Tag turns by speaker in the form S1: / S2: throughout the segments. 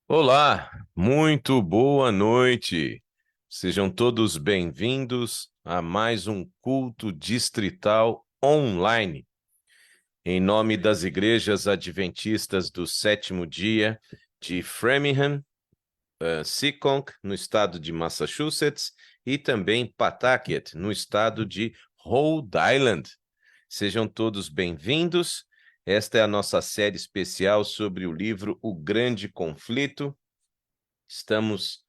S1: Olá, muito boa noite. Sejam todos bem-vindos a mais um culto distrital online. Em nome das igrejas adventistas do sétimo dia de Framingham, Seekonk, no estado de Massachusetts, e também Pawtucket, no estado de Rhode Island. Sejam todos bem-vindos. Esta é a nossa série especial sobre o livro O Grande Conflito. Estamos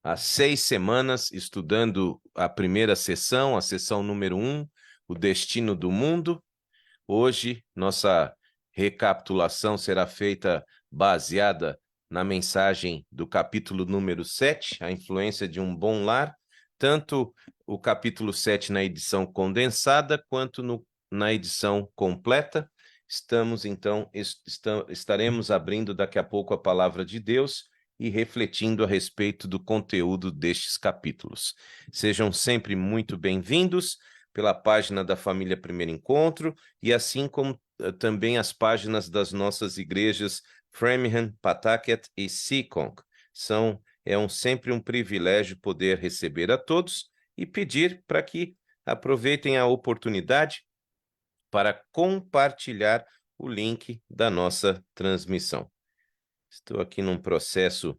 S1: há 6 semanas estudando a primeira sessão, a sessão número 1, O Destino do Mundo. Hoje, nossa recapitulação será feita baseada na mensagem do capítulo número 7, A Influência de um Bom Lar, tanto o capítulo 7 na edição condensada, quanto na edição completa. Estaremos abrindo daqui a pouco a Palavra de Deus e refletindo a respeito do conteúdo destes capítulos. Sejam sempre muito bem-vindos pela página da Família Primeiro Encontro e assim como também as páginas das nossas igrejas Framingham, Pawtucket e Seekonk. Sempre um privilégio poder receber a todos e pedir para que aproveitem a oportunidade para compartilhar o link da nossa transmissão. Estou aqui num processo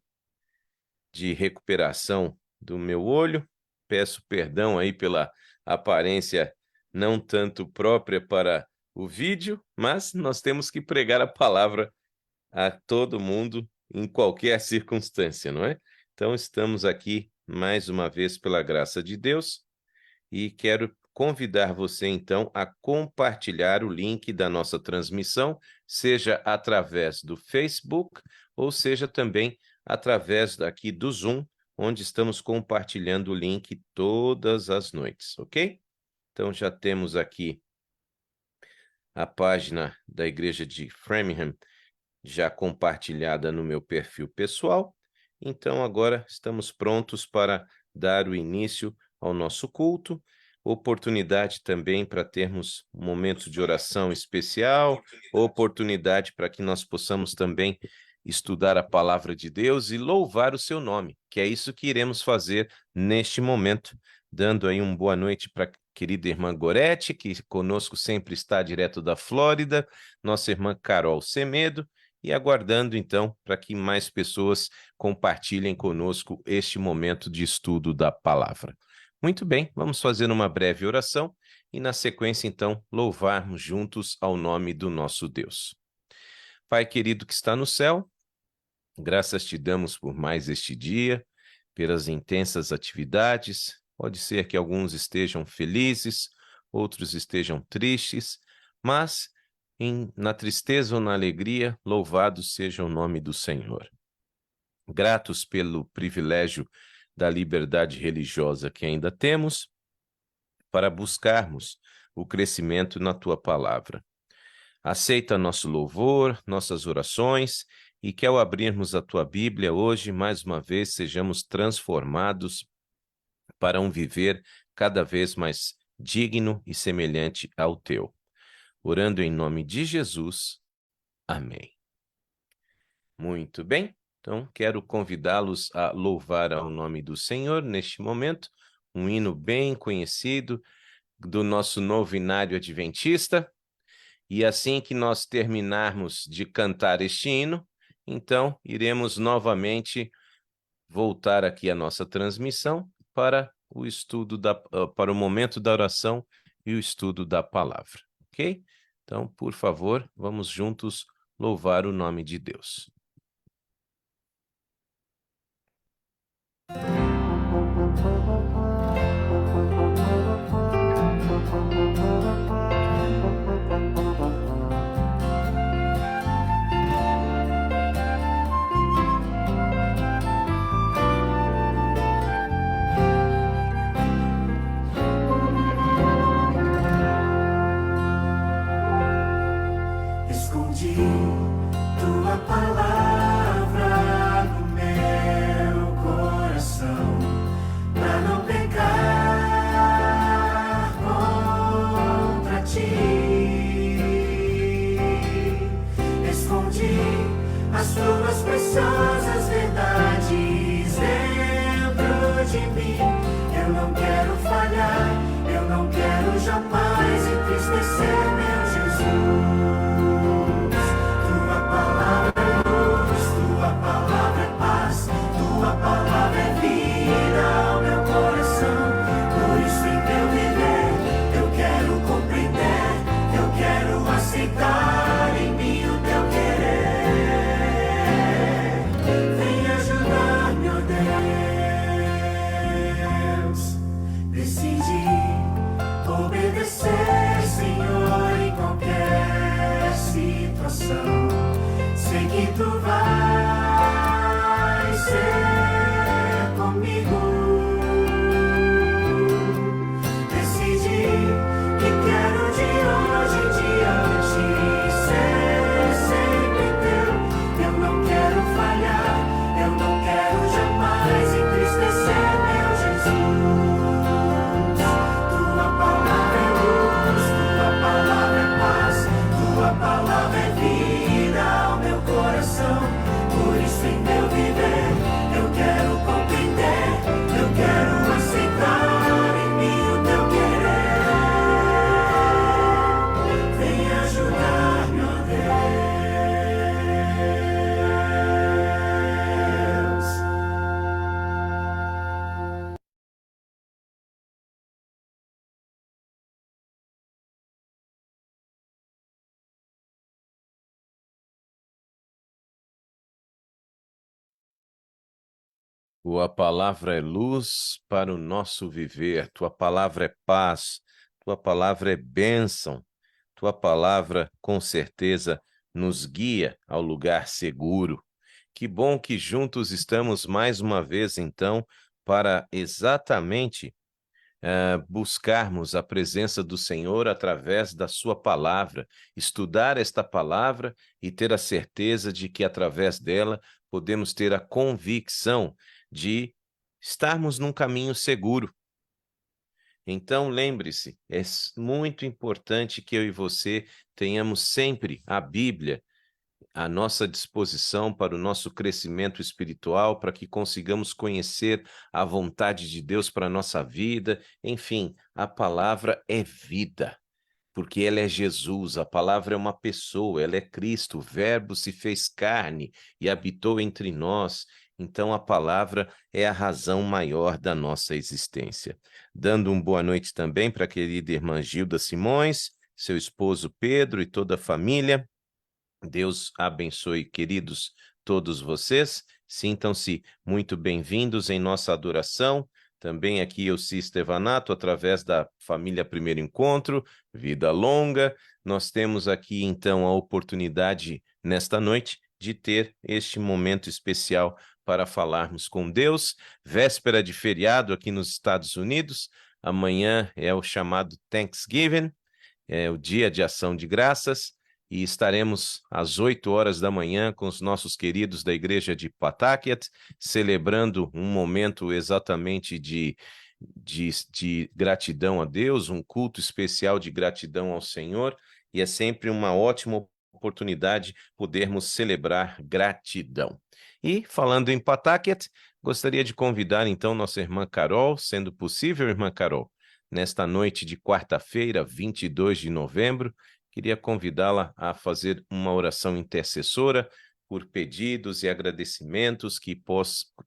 S1: de recuperação do meu olho. Peço perdão aí pela aparência não tanto própria para o vídeo, mas nós temos que pregar a palavra a todo mundo em qualquer circunstância, não é? Então estamos aqui mais uma vez pela graça de Deus e quero convidar você então a compartilhar o link da nossa transmissão, seja através do Facebook ou seja também através daqui do Zoom, onde estamos compartilhando o link todas as noites, ok? Então já temos aqui a página da Igreja de Framingham já compartilhada no meu perfil pessoal. Então agora estamos prontos para dar o início ao nosso culto. Oportunidade também para termos um momento de oração especial, oportunidade para que nós possamos também estudar a palavra de Deus e louvar o seu nome, que é isso que iremos fazer neste momento, dando aí uma boa noite para a querida irmã Gorete, que conosco sempre está direto da Flórida, nossa irmã Carol Semedo, e aguardando então para que mais pessoas compartilhem conosco este momento de estudo da palavra. Muito bem, vamos fazer uma breve oração e na sequência então louvarmos juntos ao nome do nosso Deus. Pai querido que está no céu, graças te damos por mais este dia, pelas intensas atividades. Pode ser que alguns estejam felizes, outros estejam tristes, mas na tristeza ou na alegria, louvado seja o nome do Senhor. Gratos pelo privilégio da liberdade religiosa que ainda temos, para buscarmos o crescimento na tua palavra. Aceita nosso louvor, nossas orações, e que ao abrirmos a tua Bíblia hoje, mais uma vez, sejamos transformados para um viver cada vez mais digno e semelhante ao teu. Orando em nome de Jesus. Amém. Muito bem, então quero convidá-los a louvar ao nome do Senhor neste momento, um hino bem conhecido do nosso novinário adventista, e assim que nós terminarmos de cantar este hino, então iremos novamente voltar aqui à nossa transmissão para o estudo para o momento da oração e o estudo da palavra, ok? Então, por favor, vamos juntos louvar o nome de Deus.
S2: Escondi tua palavra no meu coração, pra não pecar contra ti. Escondi as tuas preciosas entristecer, meu Jesus. Tua palavra é luz, tua palavra é paz, tua palavra é vida ao meu coração. Por isso em teu viver eu quero compreender, eu quero aceitar em mim o teu querer. Vem ajudar-me, ó Deus. Decidi obedecer, Senhor, em qualquer situação. Sei que tu vais ser comigo. Decidi que quero de hoje em diante ser sempre teu. Eu não quero falhar, eu não quero jamais entristecer, meu Jesus. Tua palavra é luz, tua palavra é paz, tua palavra é vida ao meu coração. Por isso em meu viver eu quero compreender, eu quero aceitar em mim o teu querer. Vem ajudar-me, ó Deus.
S1: Tua palavra é luz para o nosso viver, tua palavra é paz, tua palavra é bênção, tua palavra com certeza nos guia ao lugar seguro. Que bom que juntos estamos mais uma vez, então, para exatamente buscarmos a presença do Senhor através da sua palavra, estudar esta palavra e ter a certeza de que através dela podemos ter a convicção de estarmos num caminho seguro. Então, lembre-se, é muito importante que eu e você tenhamos sempre a Bíblia à nossa disposição para o nosso crescimento espiritual, para que consigamos conhecer a vontade de Deus para a nossa vida. Enfim, a palavra é vida, porque ela é Jesus, a palavra é uma pessoa, ela é Cristo, o Verbo se fez carne e habitou entre nós. Então a palavra é a razão maior da nossa existência. Dando uma boa noite também para a querida irmã Gilda Simões, seu esposo Pedro e toda a família. Deus abençoe, queridos, todos vocês. Sintam-se muito bem-vindos em nossa adoração. Também aqui eu, Estevanato, através da família Primeiro Encontro, Vida Longa. Nós temos aqui, então, a oportunidade, nesta noite, de ter este momento especial para falarmos com Deus. Véspera de feriado aqui nos Estados Unidos. Amanhã é o chamado Thanksgiving, é o Dia de Ação de Graças. E estaremos às 8 horas da manhã com os nossos queridos da igreja de Pawtucket, celebrando um momento exatamente de gratidão a Deus, um culto especial de gratidão ao Senhor, e é sempre uma ótima oportunidade podermos celebrar gratidão. E, falando em Pawtucket, gostaria de convidar então nossa irmã Carol, sendo possível, irmã Carol, nesta noite de quarta-feira, 22 de novembro, queria convidá-la a fazer uma oração intercessora por pedidos e agradecimentos que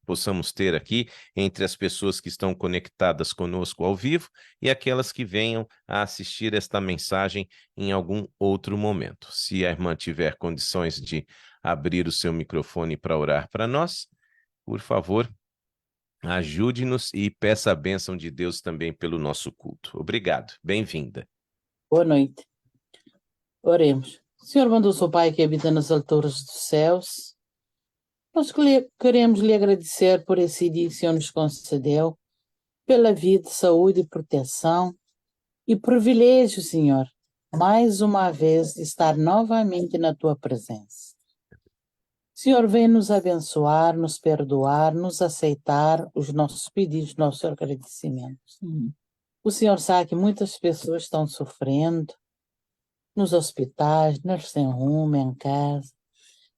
S1: possamos ter aqui entre as pessoas que estão conectadas conosco ao vivo e aquelas que venham a assistir esta mensagem em algum outro momento. Se a irmã tiver condições de abrir o seu microfone para orar para nós, por favor, ajude-nos e peça a bênção de Deus também pelo nosso culto. Obrigado. Bem-vinda.
S3: Boa noite. Oremos. Senhor bondoso Pai que habita nas alturas dos céus, nós queremos lhe agradecer por esse dia que o Senhor nos concedeu, pela vida, saúde e proteção, e privilégio, Senhor, mais uma vez de estar novamente na tua presença. Senhor, vem nos abençoar, nos perdoar, nos aceitar os nossos pedidos, nossos agradecimentos. O Senhor sabe que muitas pessoas estão sofrendo, nos hospitais, nos sem rumo, em casa.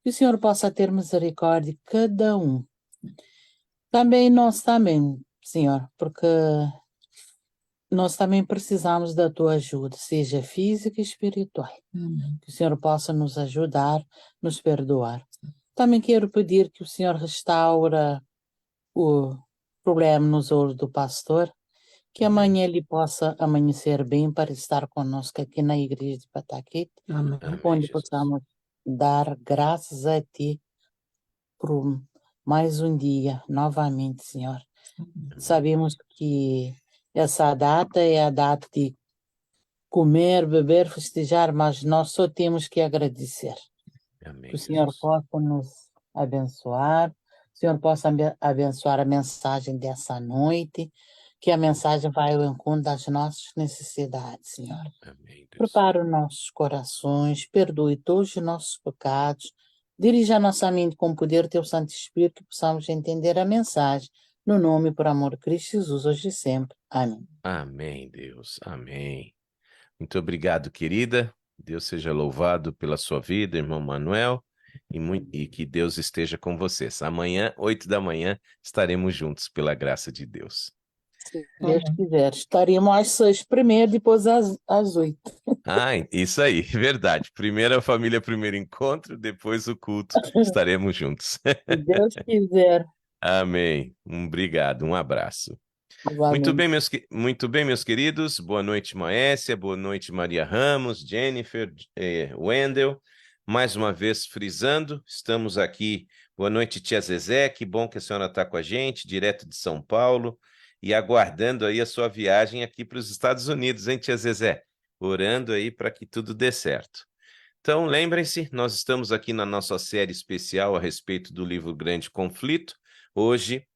S3: Que o Senhor possa ter misericórdia de cada um. Também nós também, Senhor, porque nós também precisamos da tua ajuda, seja física e espiritual. Que o Senhor possa nos ajudar, nos perdoar. Também quero pedir que o Senhor restaura o problema nos olhos do pastor, que amanhã ele possa amanhecer bem para estar conosco aqui na igreja de Pataquete,
S4: Amém.
S1: Amém,
S3: onde
S1: Jesus.
S3: possamos dar graças a Ti por mais um dia, novamente, Senhor. Sabemos que essa data é a data de comer, beber, festejar, mas nós só temos que agradecer.
S1: Amém,
S3: Que o Senhor
S1: Jesus.
S3: possa nos abençoar, o Senhor possa abençoar a mensagem dessa noite, que a mensagem vai ao encontro das nossas necessidades, Senhor.
S1: Amém, Deus.
S3: Prepara os nossos corações, perdoe todos os nossos pecados, dirija a nossa mente com o poder do Teu Santo Espírito, que possamos entender a mensagem, no nome e por amor de Cristo Jesus, hoje e sempre. Amém.
S1: Amém, Deus. Amém. Muito obrigado, querida. Deus seja louvado pela sua vida, irmão Manuel, e que Deus esteja com vocês. Amanhã, 8 da manhã, estaremos juntos pela graça de Deus.
S3: Se Deus quiser, estaremos às 6 primeiro, depois às 8.
S1: Ah, isso aí, verdade. Primeiro a família, primeiro encontro, depois o culto. Estaremos juntos.
S3: Se Deus quiser.
S1: Amém. Obrigado, um abraço.
S3: Igualmente.
S1: Muito bem, meus queridos. Boa noite, Maésia. Boa noite, Maria Ramos, Jennifer, Wendel. Mais uma vez frisando, estamos aqui. Boa noite, tia Zezé. Que bom que a senhora está com a gente, direto de São Paulo, e aguardando aí a sua viagem aqui para os Estados Unidos, hein, tia Zezé? Orando aí para que tudo dê certo. Então, lembrem-se, nós estamos aqui na nossa série especial a respeito do livro Grande Conflito. Hoje,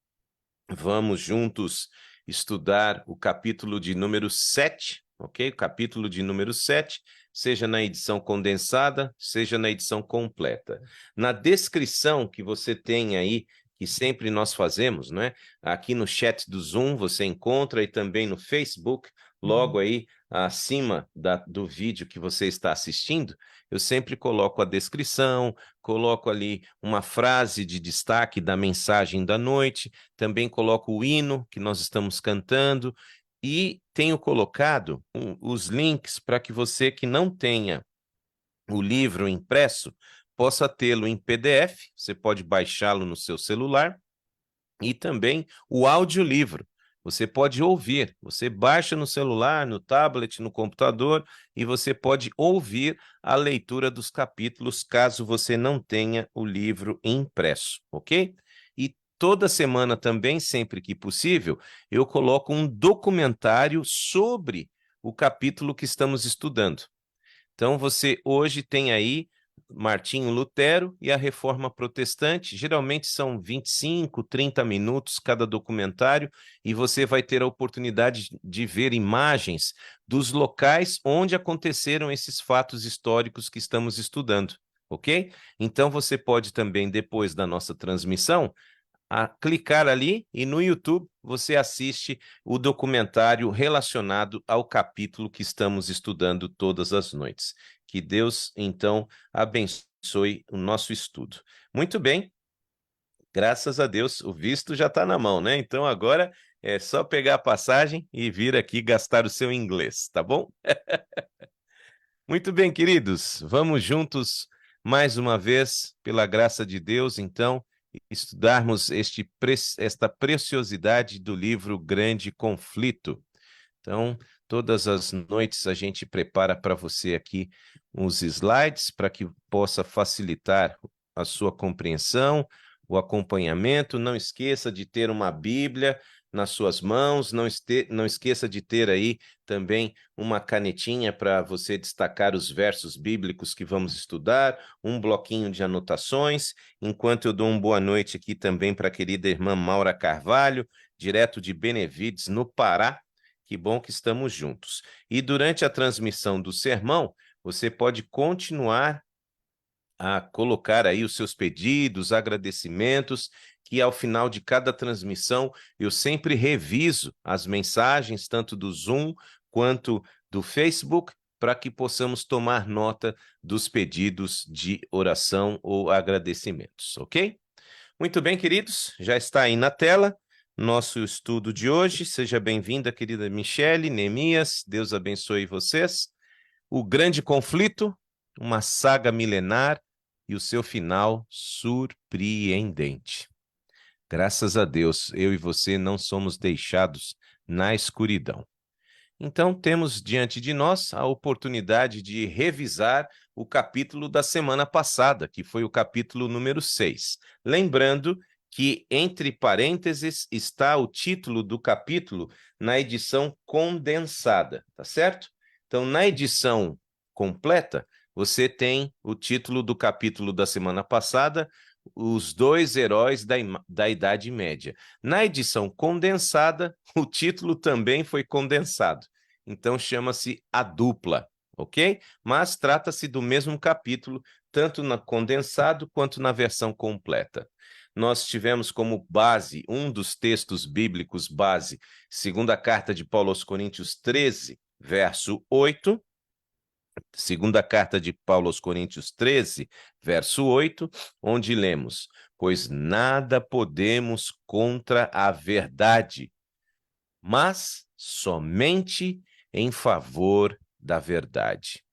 S1: vamos juntos estudar o capítulo de número 7, ok? O capítulo de número 7, seja na edição condensada, seja na edição completa. Na descrição que você tem aí, que sempre nós fazemos, né? Aqui no chat do Zoom você encontra e também no Facebook, logo aí acima do vídeo que você está assistindo, eu sempre coloco a descrição, coloco ali uma frase de destaque da mensagem da noite, também coloco o hino que nós estamos cantando e tenho colocado os links para que você que não tenha o livro impresso possa tê-lo em PDF, você pode baixá-lo no seu celular e também o audiolivro. Você pode ouvir, você baixa no celular, no tablet, no computador e você pode ouvir a leitura dos capítulos caso você não tenha o livro impresso, ok? E toda semana também, sempre que possível, eu coloco um documentário sobre o capítulo que estamos estudando. Então você hoje tem aí Martinho Lutero e a Reforma Protestante, geralmente são 25, 30 minutos cada documentário, e você vai ter a oportunidade de ver imagens dos locais onde aconteceram esses fatos históricos que estamos estudando, ok? Então você pode também, depois da nossa transmissão, clicar ali e no YouTube você assiste o documentário relacionado ao capítulo que estamos estudando todas as noites. Que Deus, então, abençoe o nosso estudo. Muito bem, graças a Deus, o visto já está na mão, né? Então agora é só pegar a passagem e vir aqui gastar o seu inglês, tá bom? Muito bem, queridos, vamos juntos mais uma vez, pela graça de Deus, então, estudarmos esta preciosidade do livro Grande Conflito. Então, todas as noites a gente prepara para você aqui uns slides para que possa facilitar a sua compreensão, o acompanhamento. Não esqueça de ter uma Bíblia nas suas mãos, não esqueça de ter aí também uma canetinha para você destacar os versos bíblicos que vamos estudar, um bloquinho de anotações, enquanto eu dou uma boa noite aqui também para a querida irmã Maura Carvalho, direto de Benevides, no Pará. Que bom que estamos juntos. E durante a transmissão do sermão, você pode continuar a colocar aí os seus pedidos, agradecimentos, que ao final de cada transmissão eu sempre reviso as mensagens, tanto do Zoom quanto do Facebook, para que possamos tomar nota dos pedidos de oração ou agradecimentos, ok? Muito bem, queridos, já está aí na tela. nosso estudo de hoje. Seja bem-vinda, querida Michele, Neemias, Deus abençoe vocês. O grande conflito, uma saga milenar e o seu final surpreendente. Graças a Deus, eu e você não somos deixados na escuridão. Então, temos diante de nós a oportunidade de revisar o capítulo da semana passada, que foi o capítulo número 6. Lembrando que, entre parênteses, está o título do capítulo na edição condensada, tá certo? Então, na edição completa, você tem o título do capítulo da semana passada, Os Dois Heróis da Idade Média. Na edição condensada, o título também foi condensado. Então, chama-se A Dupla, ok? Mas trata-se do mesmo capítulo, tanto na condensado quanto na versão completa. Nós tivemos como base, um dos textos bíblicos base, segunda carta de Paulo aos Coríntios 13, verso 8, segunda carta de Paulo aos Coríntios 13, verso 8, onde lemos: pois nada podemos contra a verdade, mas somente em favor da verdade.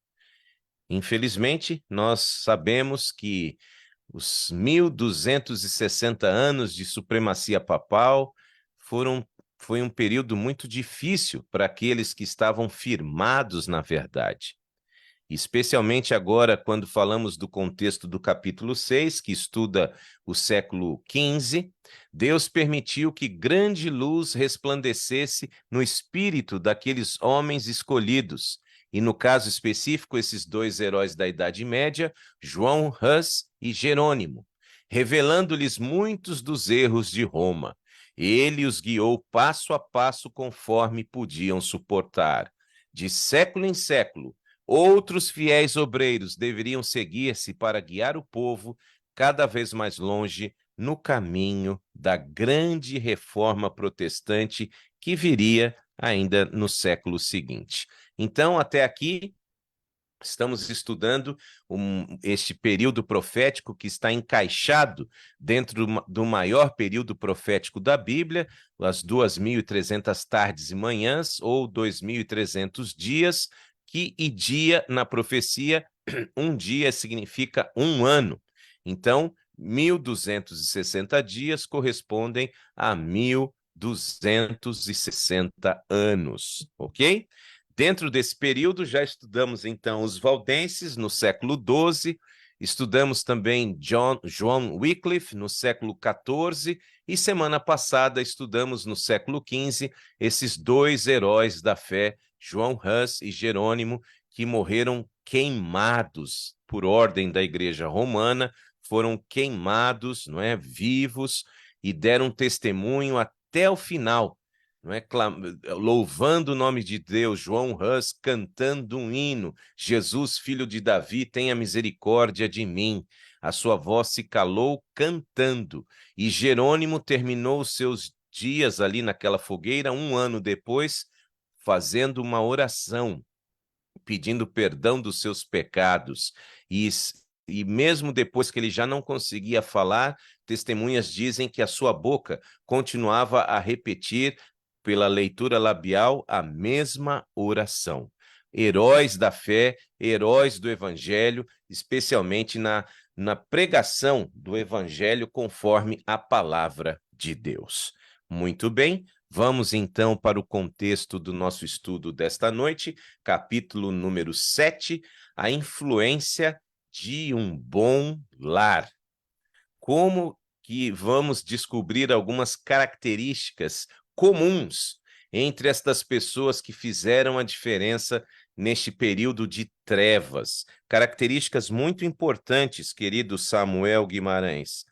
S1: Infelizmente, nós sabemos que os 1260 anos de supremacia papal foi um período muito difícil para aqueles que estavam firmados na verdade. Especialmente agora, quando falamos do contexto do capítulo 6, que estuda o século XV, Deus permitiu que grande luz resplandecesse no espírito daqueles homens escolhidos, e no caso específico, esses dois heróis da Idade Média, João Hus e Jerônimo, revelando-lhes muitos dos erros de Roma. Ele os guiou passo a passo conforme podiam suportar. De século em século, outros fiéis obreiros deveriam seguir-se para guiar o povo cada vez mais longe no caminho da grande reforma protestante que viria ainda no século seguinte. Então, até aqui, estamos estudando este período profético que está encaixado dentro do maior período profético da Bíblia, as 2.300 tardes e manhãs, ou 2.300 dias, e dia na profecia, um dia significa um ano. Então, 1.260 dias correspondem a 1.260 anos, ok? Dentro desse período, já estudamos, então, os valdenses, no século XII, estudamos também John Wycliffe, no século XIV, e semana passada estudamos, no século XV, esses dois heróis da fé, João Hus e Jerônimo, que morreram queimados por ordem da Igreja Romana, foram queimados, não é, vivos, e deram testemunho até o final, não é, louvando o nome de Deus. João Hus cantando um hino: Jesus, filho de Davi, tenha misericórdia de mim. A sua voz se calou cantando. E Jerônimo terminou os seus dias ali naquela fogueira, um ano depois, fazendo uma oração, pedindo perdão dos seus pecados. E mesmo depois que ele já não conseguia falar, testemunhas dizem que a sua boca continuava a repetir, pela leitura labial, a mesma oração. Heróis da fé, heróis do evangelho, especialmente na pregação do evangelho conforme a palavra de Deus. Muito bem, vamos então para o contexto do nosso estudo desta noite, capítulo número 7, a influência de um bom lar. Como que vamos descobrir algumas características comuns entre estas pessoas que fizeram a diferença neste período de trevas. Características muito importantes, querido Samuel Guimarães.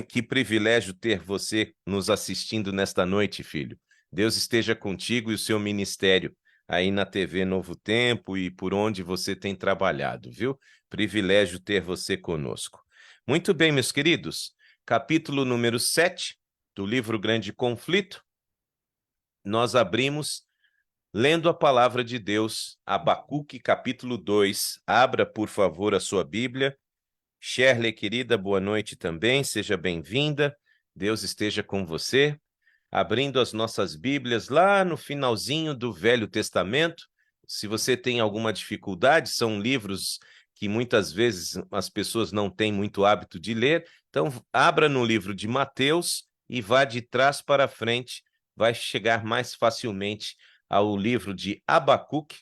S1: Que privilégio ter você nos assistindo nesta noite, filho. Deus esteja contigo e o seu ministério aí na TV Novo Tempo e por onde você tem trabalhado, viu? Privilégio ter você conosco. Muito bem, meus queridos. Capítulo número 7 do livro Grande Conflito. Nós abrimos lendo a palavra de Deus, Abacuque, capítulo 2. Abra, por favor, a sua Bíblia. Shirley, querida, boa noite também, seja bem-vinda. Deus esteja com você. abrindo as nossas Bíblias lá no finalzinho do Velho Testamento. Se você tem alguma dificuldade, são livros que muitas vezes as pessoas não têm muito hábito de ler, então abra no livro de Mateus e vá de trás para frente, vai chegar mais facilmente ao livro de Abacuque,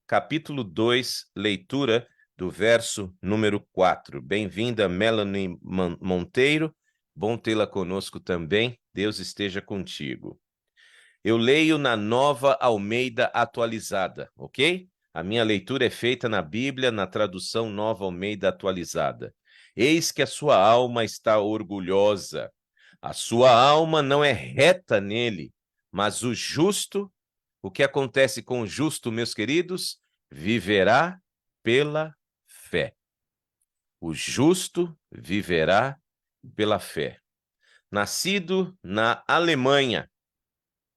S1: capítulo 2, leitura do verso número 4. Bem-vinda, Melanie Monteiro, bom tê-la conosco também, Deus esteja contigo. Eu leio na Nova Almeida Atualizada, ok? A minha leitura é feita na Bíblia, na tradução Nova Almeida Atualizada. Eis que a sua alma está orgulhosa. A sua alma não é reta nele, mas o justo, o que acontece com o justo, meus queridos? Viverá pela fé. O justo viverá pela fé. Nascido na Alemanha,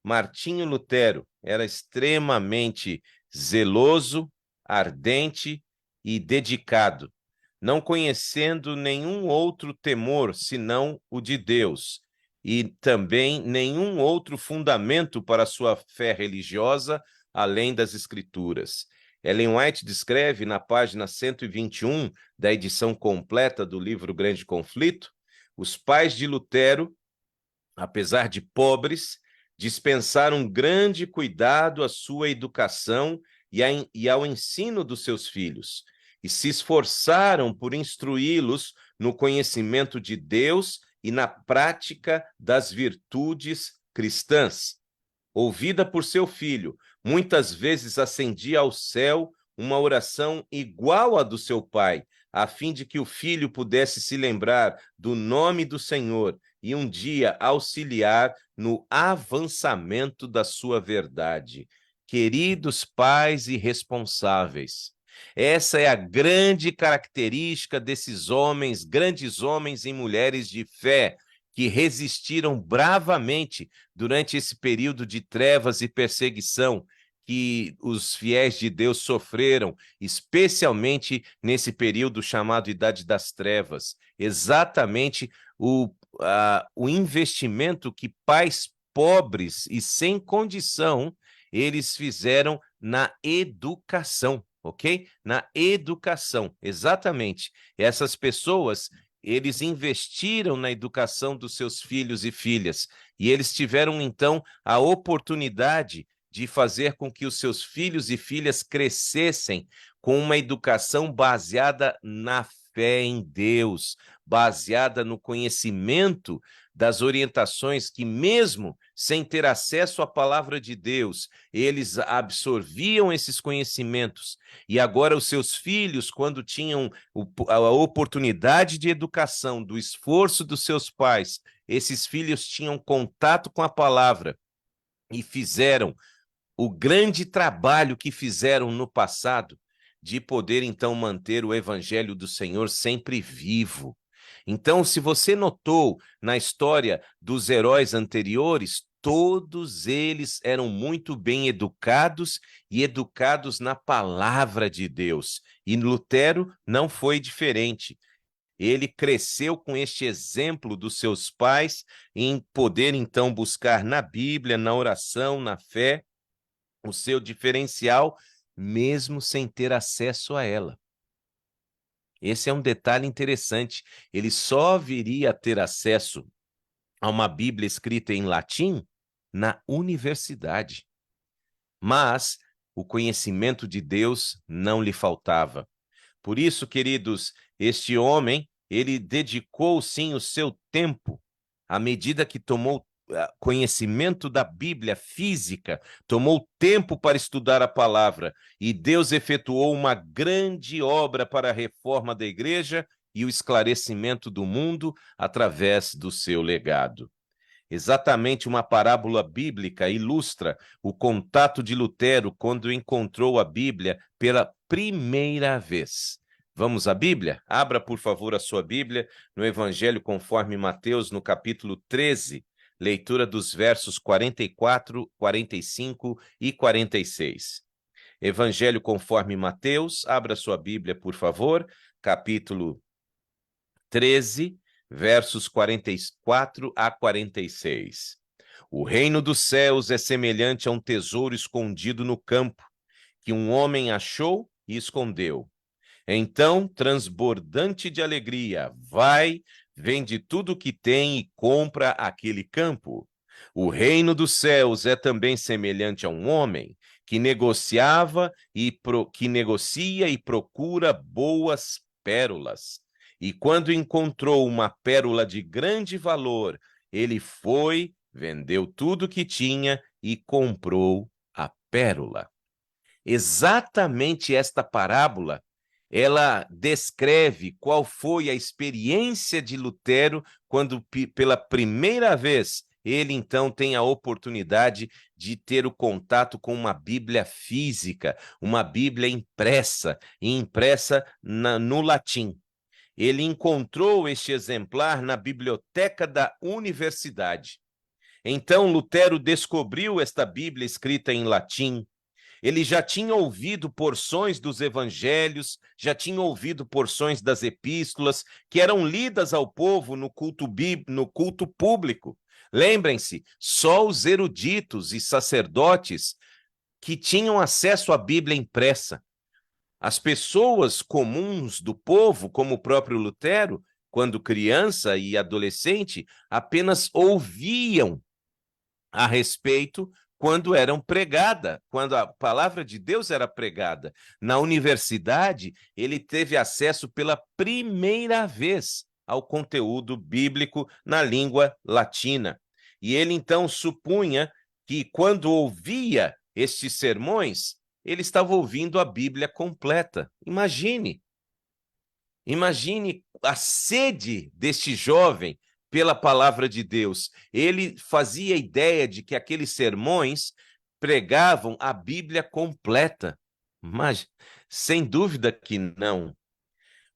S1: Martinho Lutero era extremamente zeloso, ardente e dedicado, não conhecendo nenhum outro temor senão o de Deus, e também nenhum outro fundamento para sua fé religiosa além das Escrituras. Ellen White descreve na página 121 da edição completa do livro Grande Conflito, os pais de Lutero, apesar de pobres, dispensaram grande cuidado à sua educação e ao ensino dos seus filhos, e se esforçaram por instruí-los no conhecimento de Deus e na prática das virtudes cristãs. Ouvida por seu filho, muitas vezes acendia ao céu uma oração igual à do seu pai, a fim de que o filho pudesse se lembrar do nome do Senhor e um dia auxiliar no avançamento da sua verdade. Queridos pais irresponsáveis, essa é a grande característica desses homens, grandes homens e mulheres de fé, que resistiram bravamente durante esse período de trevas e perseguição que os fiéis de Deus sofreram, especialmente nesse período chamado Idade das Trevas. Exatamente o investimento que pais pobres e sem condição eles fizeram na educação, ok? Na educação, exatamente. Essas pessoas, eles investiram na educação dos seus filhos e filhas, e eles tiveram, então, a oportunidade de fazer com que os seus filhos e filhas crescessem com uma educação baseada na fé em Deus, baseada no conhecimento das orientações que, mesmo sem ter acesso à palavra de Deus, eles absorviam esses conhecimentos. E agora os seus filhos, quando tinham a oportunidade de educação, do esforço dos seus pais, esses filhos tinham contato com a palavra e fizeram o grande trabalho que fizeram no passado, de poder, então, manter o evangelho do Senhor sempre vivo. Então, se você notou na história dos heróis anteriores, todos eles eram muito bem educados e educados na palavra de Deus. E Lutero não foi diferente. Ele cresceu com este exemplo dos seus pais em poder, então, buscar na Bíblia, na oração, na fé, o seu diferencial, mesmo sem ter acesso a ela. Esse é um detalhe interessante. Ele só viria a ter acesso a uma Bíblia escrita em latim na universidade. Mas o conhecimento de Deus não lhe faltava. Por isso, queridos, este homem, ele dedicou sim o seu tempo, à medida que tomou conhecimento da Bíblia física, tomou tempo para estudar a palavra, e Deus efetuou uma grande obra para a reforma da igreja e o esclarecimento do mundo através do seu legado. Exatamente uma parábola bíblica ilustra o contato de Lutero quando encontrou a Bíblia pela primeira vez. Vamos à Bíblia? Abra, por favor, a sua Bíblia no Evangelho conforme Mateus, no capítulo 13, leitura dos versos 44, 45 e 46. Evangelho conforme Mateus, abra sua Bíblia, por favor, capítulo 13, versos 44 a 46. O reino dos céus é semelhante a um tesouro escondido no campo, que um homem achou e escondeu. Então, transbordante de alegria, vai, vende tudo o que tem e compra aquele campo. O reino dos céus é também semelhante a um homem que que negocia e procura boas pérolas. E quando encontrou uma pérola de grande valor, ele foi, vendeu tudo que tinha e comprou a pérola. Exatamente esta parábola, ela descreve qual foi a experiência de Lutero quando, pela primeira vez, ele então tem a oportunidade de ter o contato com uma Bíblia física, uma Bíblia impressa, e impressa no latim. Ele encontrou este exemplar na biblioteca da universidade. Então, Lutero descobriu esta Bíblia escrita em latim. Ele já tinha ouvido porções dos evangelhos, já tinha ouvido porções das epístolas que eram lidas ao povo no culto público. Lembrem-se, só os eruditos e sacerdotes que tinham acesso à Bíblia impressa. As pessoas comuns do povo, como o próprio Lutero, quando criança e adolescente, apenas ouviam a respeito quando quando a palavra de Deus era pregada. Na universidade, ele teve acesso pela primeira vez ao conteúdo bíblico na língua latina. E ele então supunha que quando ouvia estes sermões, ele estava ouvindo a Bíblia completa. Imagine a sede deste jovem pela palavra de Deus. Ele fazia ideia de que aqueles sermões pregavam a Bíblia completa. Mas, sem dúvida que não.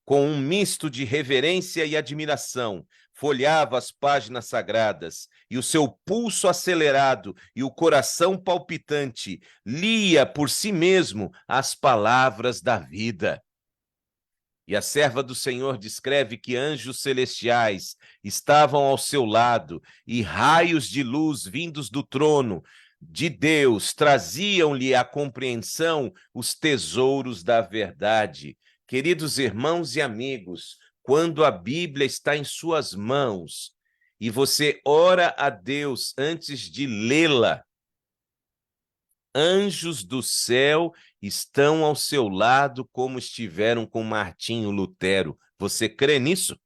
S1: Com um misto de reverência e admiração, folheava as páginas sagradas, e o seu pulso acelerado e o coração palpitante lia por si mesmo as palavras da vida. E a serva do Senhor descreve que anjos celestiais estavam ao seu lado e raios de luz vindos do trono de Deus traziam-lhe à compreensão os tesouros da verdade. Queridos irmãos e amigos, quando a Bíblia está em suas mãos e você ora a Deus antes de lê-la, anjos do céu estão ao seu lado como estiveram com Martinho Lutero. Você crê nisso?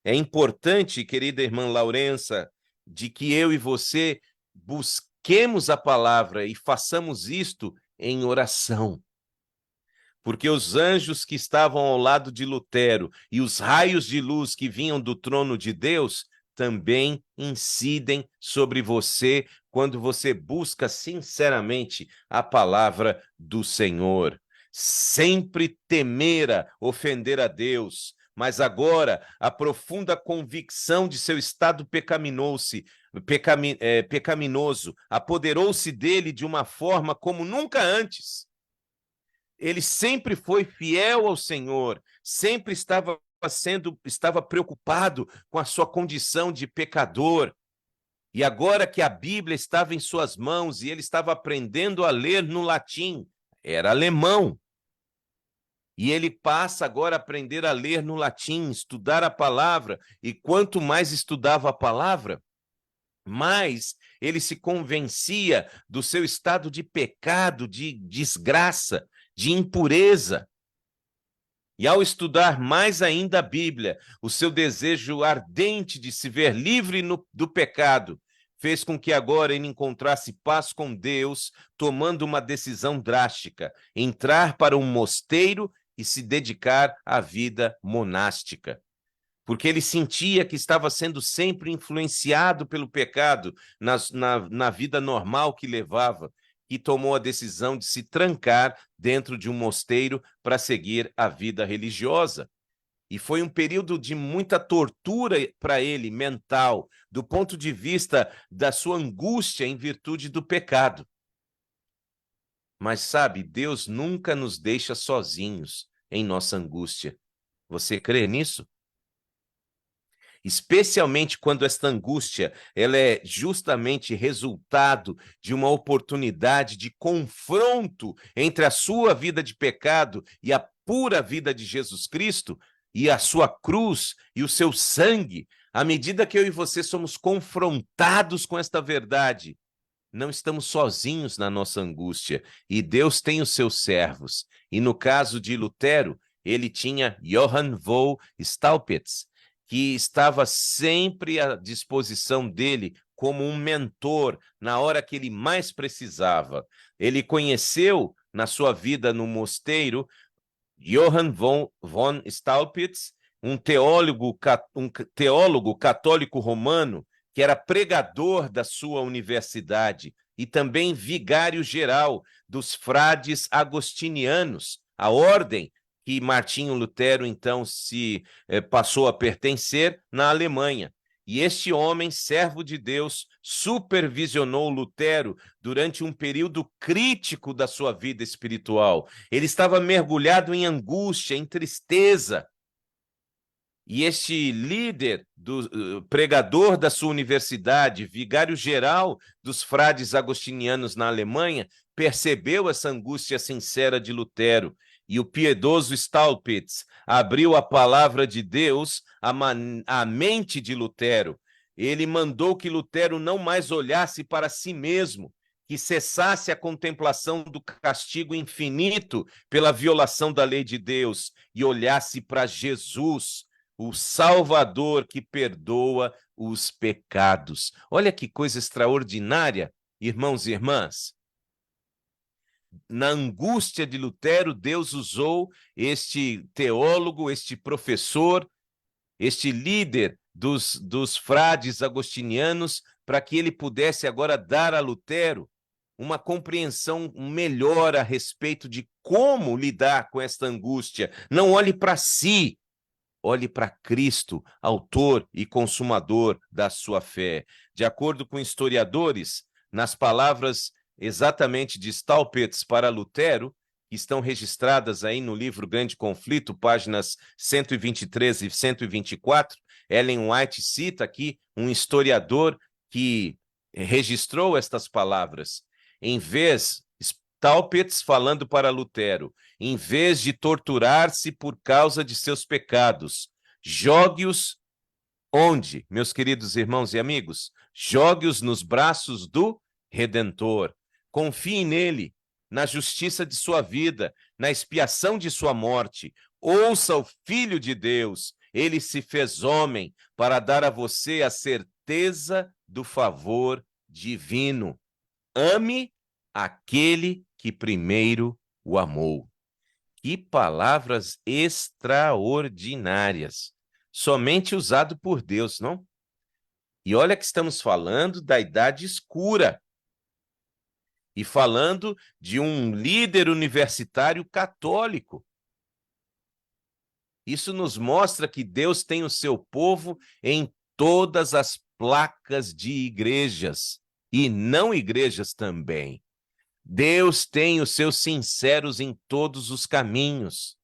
S1: É importante, querida irmã Laurença, de que eu e você busquemos a palavra e façamos isto em oração. Porque os anjos que estavam ao lado de Lutero e os raios de luz que vinham do trono de Deus também incidem sobre você quando você busca sinceramente a palavra do Senhor. Sempre temera ofender a Deus, mas agora a profunda convicção de seu estado pecaminoso apoderou-se dele de uma forma como nunca antes. Ele sempre foi fiel ao Senhor, sempre estava preocupado com a sua condição de pecador. E agora que a Bíblia estava em suas mãos e ele estava aprendendo a ler no latim, era alemão. E ele passa agora a aprender a ler no latim, estudar a palavra, e quanto mais estudava a palavra, mais ele se convencia do seu estado de pecado, de desgraça, de impureza. E ao estudar mais ainda a Bíblia, o seu desejo ardente de se ver livre do pecado fez com que agora ele encontrasse paz com Deus, tomando uma decisão drástica, entrar para um mosteiro e se dedicar à vida monástica. Porque ele sentia que estava sendo sempre influenciado pelo pecado na vida normal que levava, e tomou a decisão de se trancar dentro de um mosteiro para seguir a vida religiosa. E foi um período de muita tortura para ele, mental, do ponto de vista da sua angústia em virtude do pecado. Mas sabe, Deus nunca nos deixa sozinhos em nossa angústia. Você crê nisso? especialmente quando esta angústia ela é justamente resultado de uma oportunidade de confronto entre a sua vida de pecado e a pura vida de Jesus Cristo, e a sua cruz e o seu sangue. À medida que eu e você somos confrontados com esta verdade, não estamos sozinhos na nossa angústia, e Deus tem os seus servos. E no caso de Lutero, ele tinha Johann von Staupitz, que estava sempre à disposição dele como um mentor na hora que ele mais precisava. Ele conheceu na sua vida no mosteiro Johann von Staupitz, um teólogo católico romano que era pregador da sua universidade e também vigário-geral dos frades agostinianos, a ordem que Martinho Lutero, então, se passou a pertencer na Alemanha. E este homem, servo de Deus, supervisionou Lutero durante um período crítico da sua vida espiritual. Ele estava mergulhado em angústia, em tristeza. E este líder, pregador da sua universidade, vigário-geral dos frades agostinianos na Alemanha, percebeu essa angústia sincera de Lutero. E o piedoso Staupitz abriu a palavra de Deus à mente de Lutero. Ele mandou que Lutero não mais olhasse para si mesmo, que cessasse a contemplação do castigo infinito pela violação da lei de Deus e olhasse para Jesus, o Salvador que perdoa os pecados. Olha que coisa extraordinária, irmãos e irmãs. Na angústia de Lutero, Deus usou este teólogo, este professor, este líder dos frades agostinianos, para que ele pudesse agora dar a Lutero uma compreensão melhor a respeito de como lidar com esta angústia. Não olhe para si, olhe para Cristo, autor e consumador da sua fé. De acordo com historiadores, nas palavras exatamente de Staupitz para Lutero, que estão registradas aí no livro Grande Conflito, páginas 123 e 124, Ellen White cita aqui um historiador que registrou estas palavras. Staupitz falando para Lutero, em vez de torturar-se por causa de seus pecados, jogue-os onde, meus queridos irmãos e amigos? Jogue-os nos braços do Redentor. Confie nele, na justiça de sua vida, na expiação de sua morte. Ouça o Filho de Deus. Ele se fez homem para dar a você a certeza do favor divino. Ame aquele que primeiro o amou. Que palavras extraordinárias. Somente usado por Deus, não? E olha que estamos falando da Idade Escura. E falando de um líder universitário católico. Isso nos mostra que Deus tem o seu povo em todas as placas de igrejas, e não igrejas também. Deus tem os seus sinceros em todos os caminhos.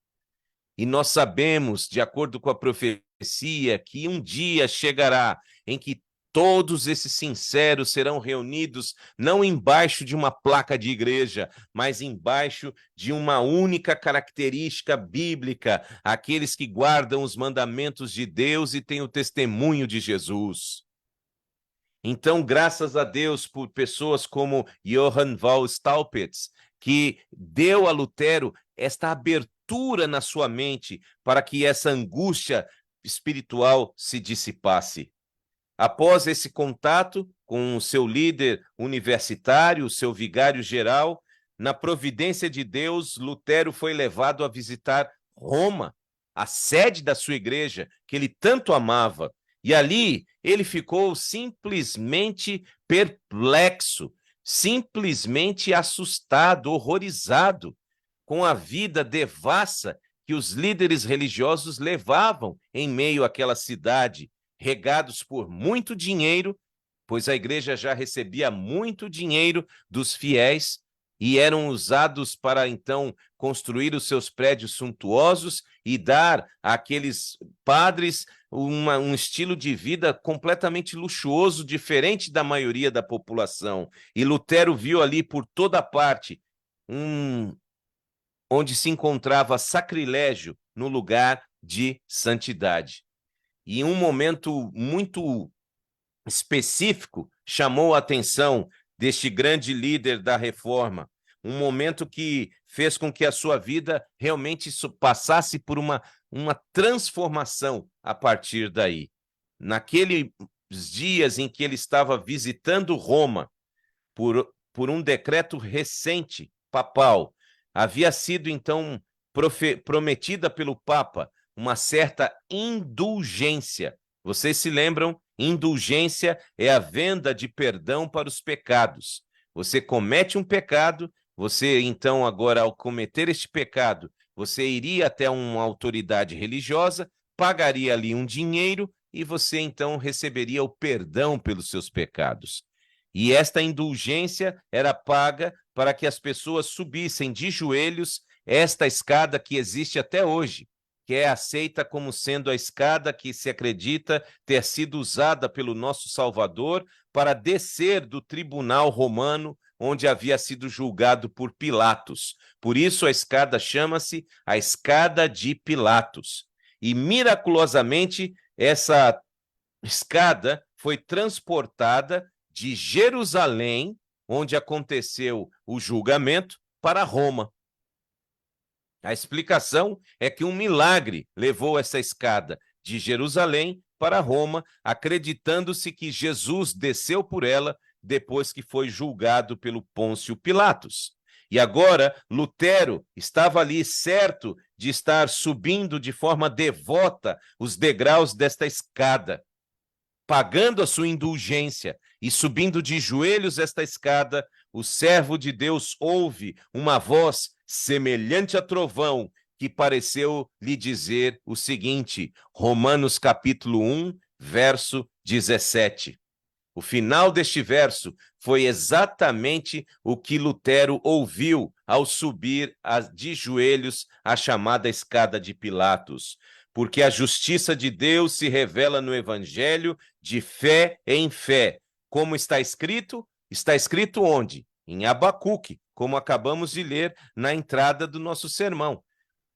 S1: E nós sabemos, de acordo com a profecia, que um dia chegará em que todos esses sinceros serão reunidos não embaixo de uma placa de igreja, mas embaixo de uma única característica bíblica, aqueles que guardam os mandamentos de Deus e têm o testemunho de Jesus. Então, graças a Deus por pessoas como Johann von Staupitz, que deu a Lutero esta abertura na sua mente para que essa angústia espiritual se dissipasse. Após esse contato com o seu líder universitário, o seu vigário-geral, na providência de Deus, Lutero foi levado a visitar Roma, a sede da sua igreja, que ele tanto amava. E ali ele ficou simplesmente perplexo, simplesmente assustado, horrorizado com a vida devassa que os líderes religiosos levavam em meio àquela cidade, regados por muito dinheiro, pois a igreja já recebia muito dinheiro dos fiéis, e eram usados para, então, construir os seus prédios suntuosos e dar àqueles padres um estilo de vida completamente luxuoso, diferente da maioria da população. E Lutero viu ali por toda parte onde se encontrava sacrilégio no lugar de santidade. E um momento muito específico chamou a atenção deste grande líder da Reforma, um momento que fez com que a sua vida realmente passasse por uma transformação a partir daí. Naqueles dias em que ele estava visitando Roma, por um decreto recente papal, havia sido então prometida pelo Papa uma certa indulgência. Vocês se lembram? Indulgência é a venda de perdão para os pecados. Você comete um pecado, você então agora ao cometer este pecado, você iria até uma autoridade religiosa, pagaria ali um dinheiro e você então receberia o perdão pelos seus pecados. E esta indulgência era paga para que as pessoas subissem de joelhos esta escada que existe até hoje, que é aceita como sendo a escada que se acredita ter sido usada pelo nosso Salvador para descer do tribunal romano onde havia sido julgado por Pilatos. Por isso a escada chama-se a Escada de Pilatos. E miraculosamente essa escada foi transportada de Jerusalém, onde aconteceu o julgamento, para Roma. A explicação é que um milagre levou essa escada de Jerusalém para Roma, acreditando-se que Jesus desceu por ela depois que foi julgado pelo Pôncio Pilatos. E agora Lutero estava ali certo de estar subindo de forma devota os degraus desta escada, pagando a sua indulgência e subindo de joelhos esta escada, o servo de Deus ouve uma voz semelhante a trovão que pareceu lhe dizer o seguinte, Romanos capítulo 1, verso 17. O final deste verso foi exatamente o que Lutero ouviu ao subir de joelhos a chamada escada de Pilatos. Porque a justiça de Deus se revela no Evangelho de fé em fé. Como está escrito? Está escrito onde? Em Abacuque, como acabamos de ler na entrada do nosso sermão.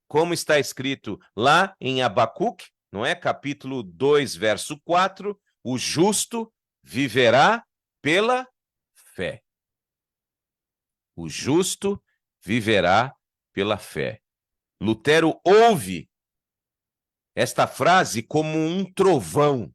S1: Como está escrito lá em Abacuque, não é? Capítulo 2, verso 4, o justo viverá pela fé. O justo viverá pela fé. Lutero ouve esta frase como um trovão.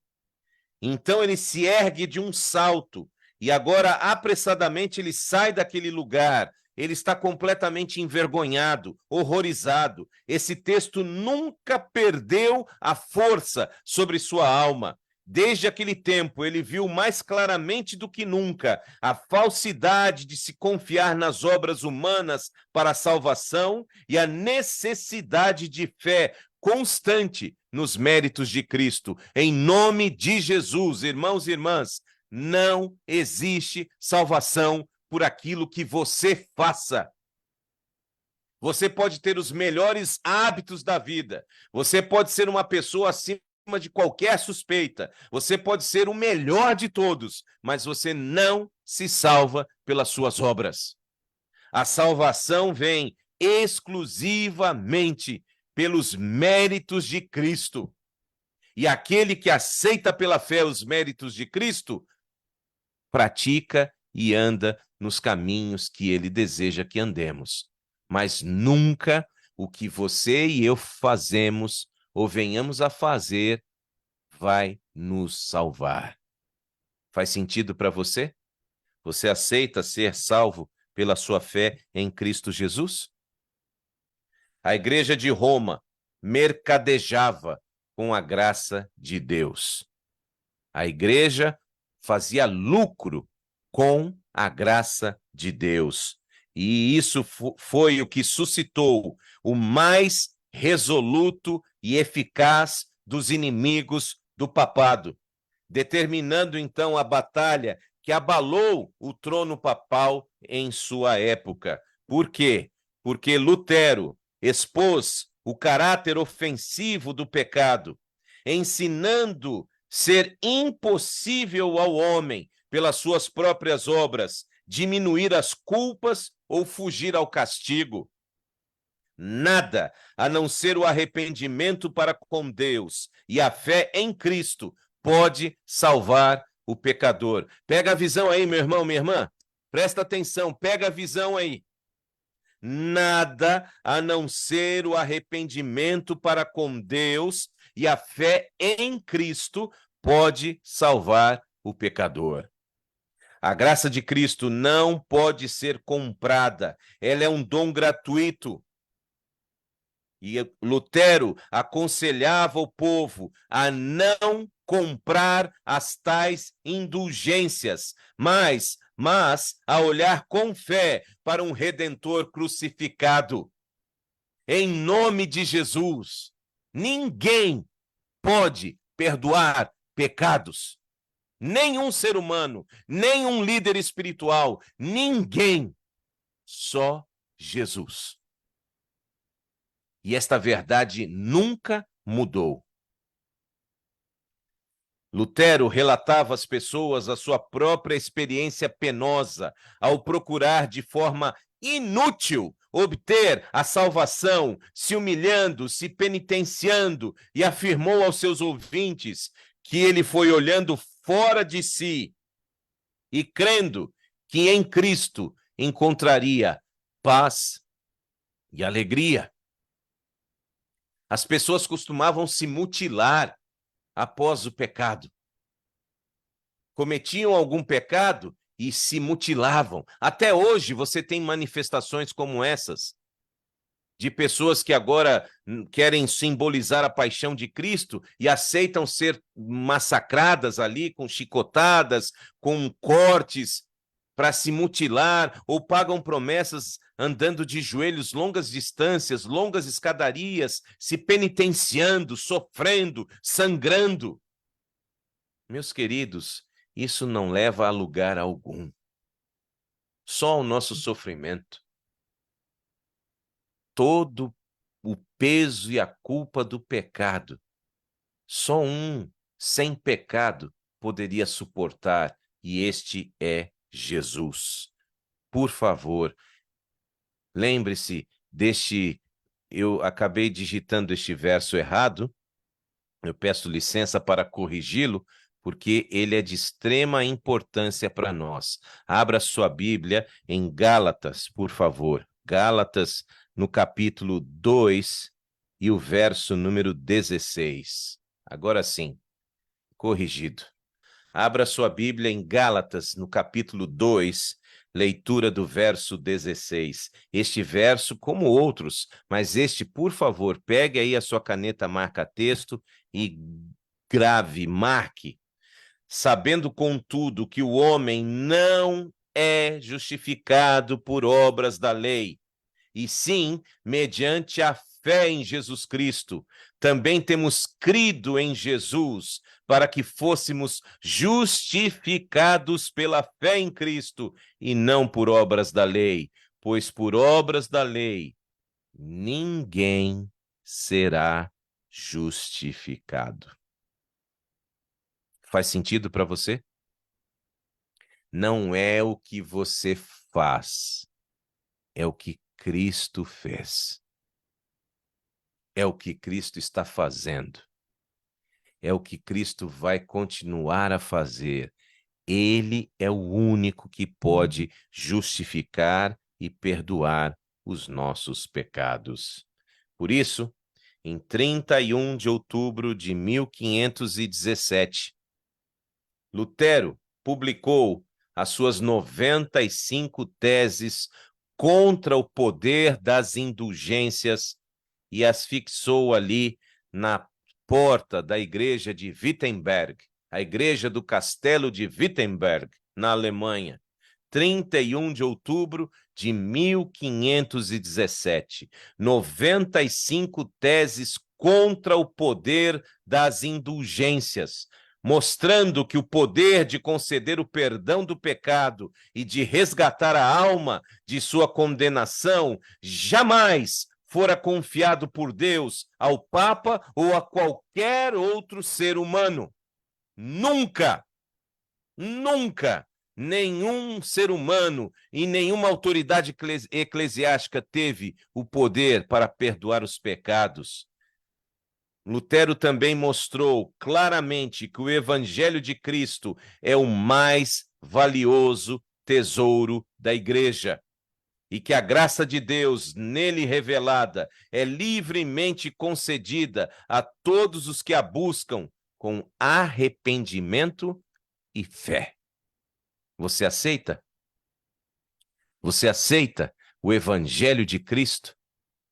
S1: Então ele se ergue de um salto e agora apressadamente ele sai daquele lugar. Ele está completamente envergonhado, horrorizado. Esse texto nunca perdeu a força sobre sua alma. Desde aquele tempo, ele viu mais claramente do que nunca a falsidade de se confiar nas obras humanas para a salvação e a necessidade de fé constante nos méritos de Cristo. Em nome de Jesus, irmãos e irmãs, não existe salvação por aquilo que você faça. Você pode ter os melhores hábitos da vida, você pode ser uma pessoa acima de qualquer suspeita, você pode ser o melhor de todos, mas você não se salva pelas suas obras. A salvação vem exclusivamente pelos méritos de Cristo. E aquele que aceita pela fé os méritos de Cristo, pratica e anda nos caminhos que ele deseja que andemos. Mas nunca o que você e eu fazemos ou venhamos a fazer vai nos salvar. Faz sentido para você? Você aceita ser salvo pela sua fé em Cristo Jesus? A igreja de Roma mercadejava com a graça de Deus. A igreja fazia lucro com a graça de Deus. E isso foi o que suscitou o mais resoluto e eficaz dos inimigos do papado, determinando então a batalha que abalou o trono papal em sua época. Por quê? Porque Lutero expôs o caráter ofensivo do pecado, ensinando ser impossível ao homem, pelas suas próprias obras, diminuir as culpas ou fugir ao castigo. Nada, a não ser o arrependimento para com Deus e a fé em Cristo, pode salvar o pecador. Pega a visão aí, meu irmão, minha irmã. Presta atenção, pega a visão aí. Nada, a não ser o arrependimento para com Deus e a fé em Cristo, pode salvar o pecador. A graça de Cristo não pode ser comprada, ela é um dom gratuito. E Lutero aconselhava o povo a não comprar as tais indulgências, mas a olhar com fé para um Redentor crucificado. Em nome de Jesus, ninguém pode perdoar pecados. Nenhum ser humano, nenhum líder espiritual, ninguém, só Jesus. E esta verdade nunca mudou. Lutero relatava às pessoas a sua própria experiência penosa ao procurar de forma inútil obter a salvação, se humilhando, se penitenciando, e afirmou aos seus ouvintes que ele foi olhando fora de si e crendo que em Cristo encontraria paz e alegria. As pessoas costumavam se mutilar após o pecado. Cometiam algum pecado e se mutilavam. Até hoje você tem manifestações como essas, de pessoas que agora querem simbolizar a paixão de Cristo e aceitam ser massacradas ali com chicotadas, com cortes, para se mutilar, ou pagam promessas andando de joelhos longas distâncias, longas escadarias, se penitenciando, sofrendo, sangrando. Meus queridos, isso não leva a lugar algum. Só o nosso sofrimento. Todo o peso e a culpa do pecado, só um sem pecado poderia suportar, e este é Jesus. Por favor, lembre-se deste, eu acabei digitando este verso errado, eu peço licença para corrigi-lo, porque ele é de extrema importância para nós. Abra sua Bíblia em Gálatas, por favor. Gálatas, no capítulo 2 e o verso número 16. Agora sim, corrigido. Abra sua Bíblia em Gálatas, no capítulo 2, leitura do verso 16. Este verso, como outros, mas este, por favor, pegue aí a sua caneta marca-texto e grave, marque. Sabendo, contudo, que o homem não é justificado por obras da lei, e sim mediante a fé em Jesus Cristo. Também temos crido em Jesus, para que fôssemos justificados pela fé em Cristo, e não por obras da lei, pois por obras da lei ninguém será justificado. Faz sentido para você? Não é o que você faz, é o que Cristo fez. É o que Cristo está fazendo. É o que Cristo vai continuar a fazer. Ele é o único que pode justificar e perdoar os nossos pecados. Por isso, em 31 de outubro de 1517, Lutero publicou as suas 95 teses contra o poder das indulgências e as fixou ali na porta da igreja de Wittenberg, a igreja do castelo de Wittenberg, na Alemanha, 31 de outubro de 1517. 95 teses contra o poder das indulgências, mostrando que o poder de conceder o perdão do pecado e de resgatar a alma de sua condenação jamais fora confiado por Deus ao Papa ou a qualquer outro ser humano. Nunca, nunca nenhum ser humano e nenhuma autoridade eclesiástica teve o poder para perdoar os pecados. Lutero também mostrou claramente que o Evangelho de Cristo é o mais valioso tesouro da Igreja e que a graça de Deus nele revelada é livremente concedida a todos os que a buscam com arrependimento e fé. Você aceita? Você aceita o Evangelho de Cristo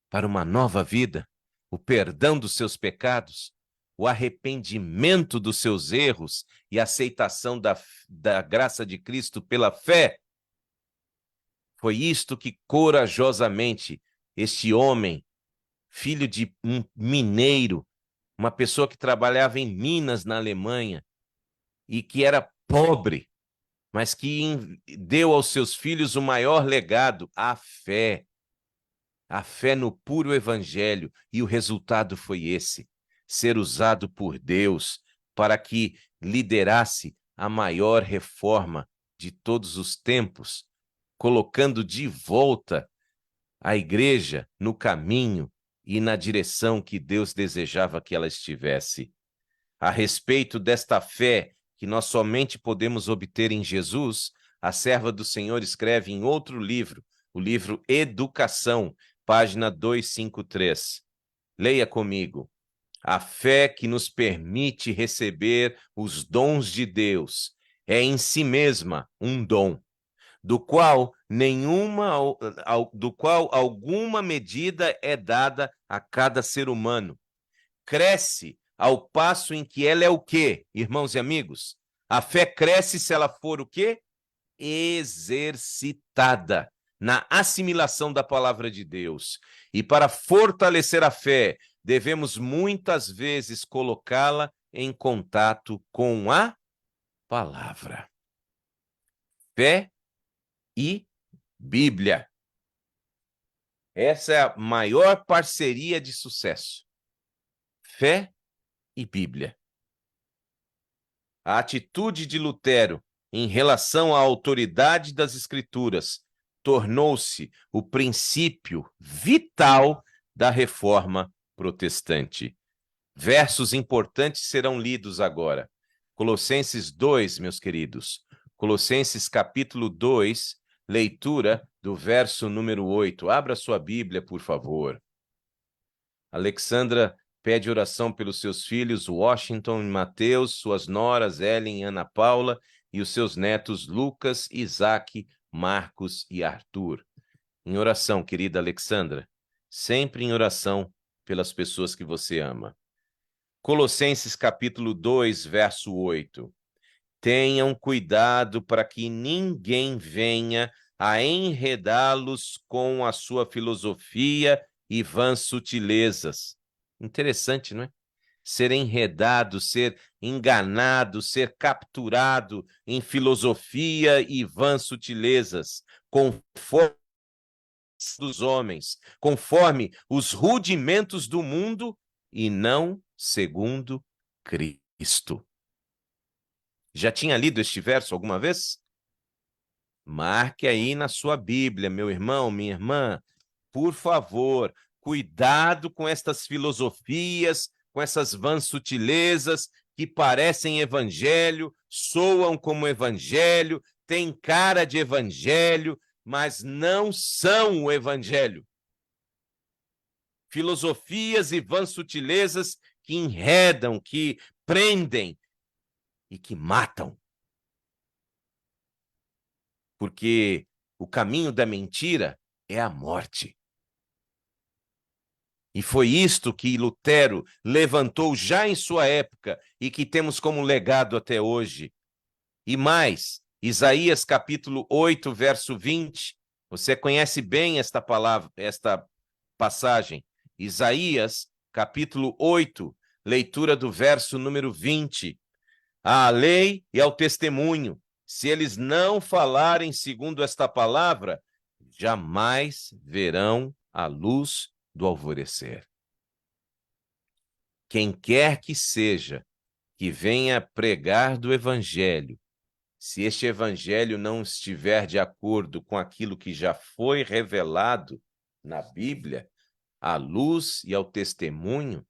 S1: para uma nova vida? O perdão dos seus pecados, o arrependimento dos seus erros e a aceitação da graça de Cristo pela fé? Foi isto que corajosamente este homem, filho de um mineiro, uma pessoa que trabalhava em Minas, na Alemanha, e que era pobre, mas que deu aos seus filhos o maior legado, a fé. A fé no puro evangelho, e o resultado foi esse: ser usado por Deus para que liderasse a maior reforma de todos os tempos, colocando de volta a igreja no caminho e na direção que Deus desejava que ela estivesse. A respeito desta fé que nós somente podemos obter em Jesus, a serva do Senhor escreve em outro livro, o livro Educação, página 253. Leia comigo. A fé que nos permite receber os dons de Deus é em si mesma um dom, do qual alguma medida é dada a cada ser humano. Cresce ao passo em que ela é o quê, irmãos e amigos? A fé cresce se ela for o quê? Exercitada na assimilação da palavra de Deus. E para fortalecer a fé, devemos muitas vezes colocá-la em contato com a palavra. Fé e Bíblia. Essa é a maior parceria de sucesso. Fé e Bíblia. A atitude de Lutero em relação à autoridade das Escrituras tornou-se o princípio vital da reforma protestante. Versos importantes serão lidos agora. Colossenses 2, meus queridos. Colossenses capítulo 2, leitura do verso número 8. Abra sua Bíblia, por favor. Alexandra pede oração pelos seus filhos Washington e Mateus, suas noras Ellen e Ana Paula e os seus netos Lucas, Isaac, Marcos e Arthur. Em oração, querida Alexandra, sempre em oração pelas pessoas que você ama. Colossenses capítulo 2, verso 8. Tenham cuidado para que ninguém venha a enredá-los com a sua filosofia e vãs sutilezas. Interessante, não é? Ser enredado, ser enganado, ser capturado em filosofia e vãs sutilezas, conforme dos homens, conforme os rudimentos do mundo e não segundo Cristo. Já tinha lido este verso alguma vez? Marque aí na sua Bíblia, meu irmão, minha irmã, por favor, cuidado com estas filosofias, com essas vãs sutilezas que parecem evangelho, soam como evangelho, têm cara de evangelho, mas não são o evangelho. Filosofias e vãs sutilezas que enredam, que prendem e que matam. Porque o caminho da mentira é a morte. E foi isto que Lutero levantou já em sua época e que temos como legado até hoje. E mais, Isaías capítulo 8, verso 20. Você conhece bem esta palavra, esta passagem. Isaías capítulo 8, leitura do verso número 20. à lei e ao testemunho. Se eles não falarem segundo esta palavra, jamais verão a luz do alvorecer. Quem quer que seja que venha pregar do evangelho, se este evangelho não estiver de acordo com aquilo que já foi revelado na Bíblia, à luz e ao testemunho,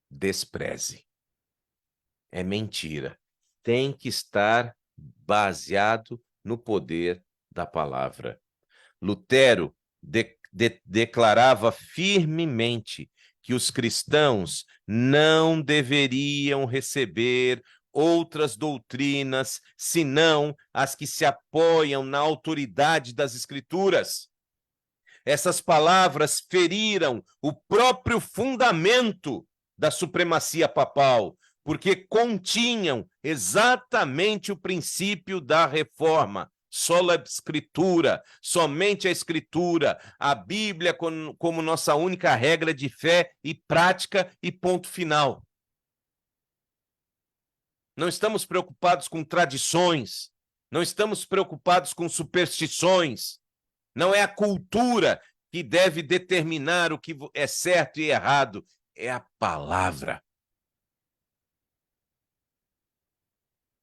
S1: despreze. É mentira. Tem que estar baseado no poder da palavra. Lutero declarava firmemente que os cristãos não deveriam receber outras doutrinas senão as que se apoiam na autoridade das Escrituras. Essas palavras feriram o próprio fundamento da supremacia papal, porque continham exatamente o princípio da reforma. Sola Escritura, somente a Escritura, a Bíblia como nossa única regra de fé e prática e ponto final. Não estamos preocupados com tradições, não estamos preocupados com superstições. Não é a cultura que deve determinar o que é certo e errado, é a palavra.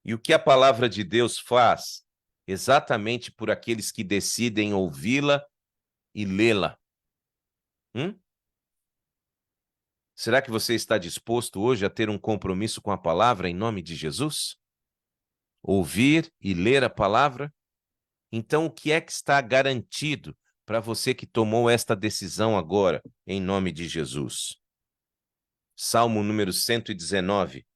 S1: E o que a palavra de Deus faz? Exatamente por aqueles que decidem ouvi-la e lê-la. Será que você está disposto hoje a ter um compromisso com a palavra em nome de Jesus? Ouvir e ler a palavra? Então, o que é que está garantido para você que tomou esta decisão agora, em nome de Jesus? Salmo número 119.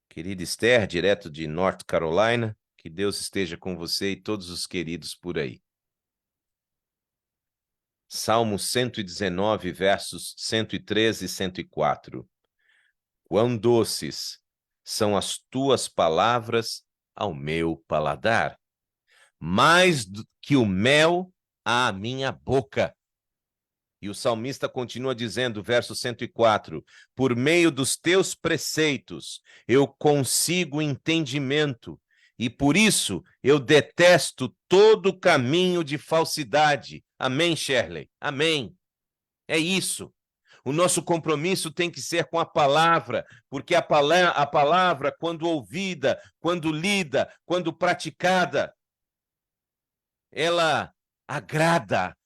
S1: Querida Esther, direto de North Carolina, que Deus esteja com você e todos os queridos por aí. Salmo 119, versos 113 e 104. Quão doces são as tuas palavras ao meu paladar, mais que o mel à minha boca. E o salmista continua dizendo, verso 104, por meio dos teus preceitos eu consigo entendimento, e por isso eu detesto todo caminho de falsidade. Amém, Shirley? Amém. É isso. O nosso compromisso tem que ser com a palavra, porque a palavra, quando ouvida, quando lida, quando praticada, ela agrada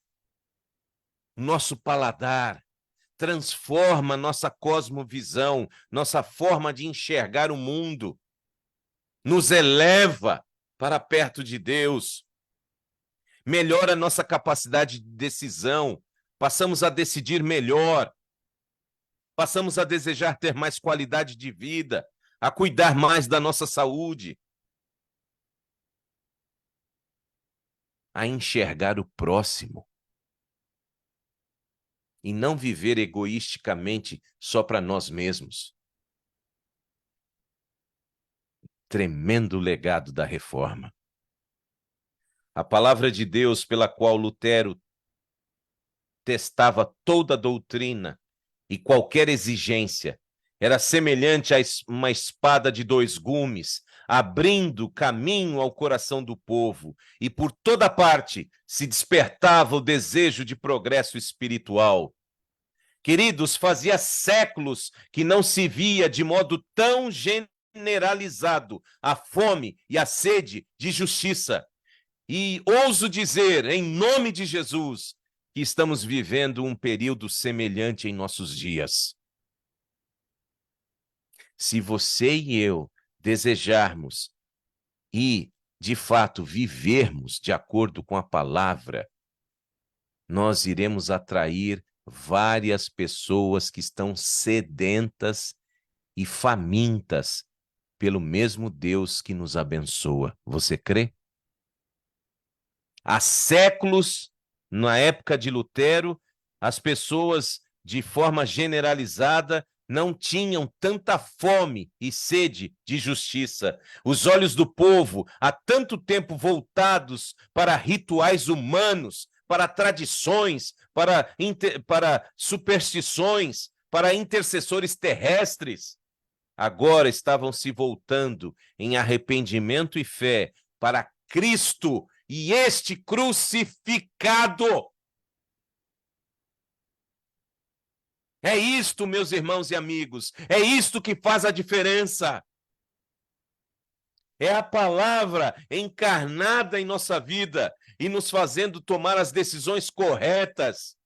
S1: o nosso paladar, transforma nossa cosmovisão, nossa forma de enxergar o mundo, nos eleva para perto de Deus, melhora nossa capacidade de decisão, passamos a decidir melhor, passamos a desejar ter mais qualidade de vida, a cuidar mais da nossa saúde, a enxergar o próximo e não viver egoisticamente só para nós mesmos. Tremendo legado da reforma. A palavra de Deus pela qual Lutero testava toda a doutrina e qualquer exigência era semelhante a uma espada de dois gumes, abrindo caminho ao coração do povo, e por toda parte se despertava o desejo de progresso espiritual. Queridos, fazia séculos que não se via de modo tão generalizado a fome e a sede de justiça. E ouso dizer, em nome de Jesus, que estamos vivendo um período semelhante em nossos dias. Se você e eu desejarmos e, de fato, vivermos de acordo com a palavra, nós iremos atrair várias pessoas que estão sedentas e famintas pelo mesmo Deus que nos abençoa. Você crê? Há séculos, na época de Lutero, as pessoas, de forma generalizada, não tinham tanta fome e sede de justiça. Os olhos do povo, há tanto tempo voltados para rituais humanos, para tradições, para superstições, para intercessores terrestres. agora estavam se voltando em arrependimento e fé para Cristo e este crucificado. É isto, meus irmãos e amigos, é isto que faz a diferença. É a palavra encarnada em nossa vida e nos fazendo tomar as decisões corretas,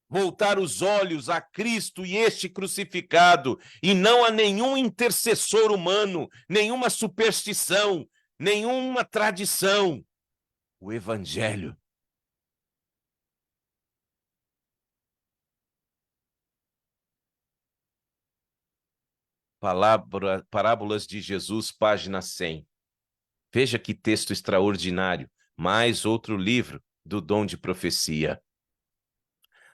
S1: voltar os olhos a Cristo e este crucificado, e não a nenhum intercessor humano, nenhuma superstição, nenhuma tradição. O Evangelho. Parábolas de Jesus, página 100. Veja que texto extraordinário. Mais outro livro do dom de profecia.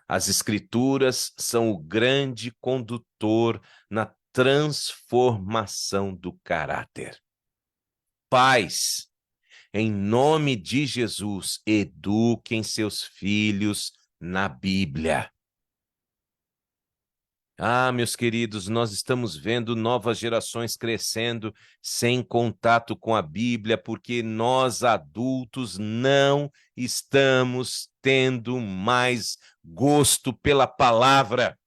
S1: As Escrituras são o grande condutor na transformação do caráter. Pais, em nome de Jesus, eduquem seus filhos na Bíblia. Ah, meus queridos, nós estamos vendo novas gerações crescendo sem contato com a Bíblia, porque nós adultos não estamos tendo mais gosto pela palavra.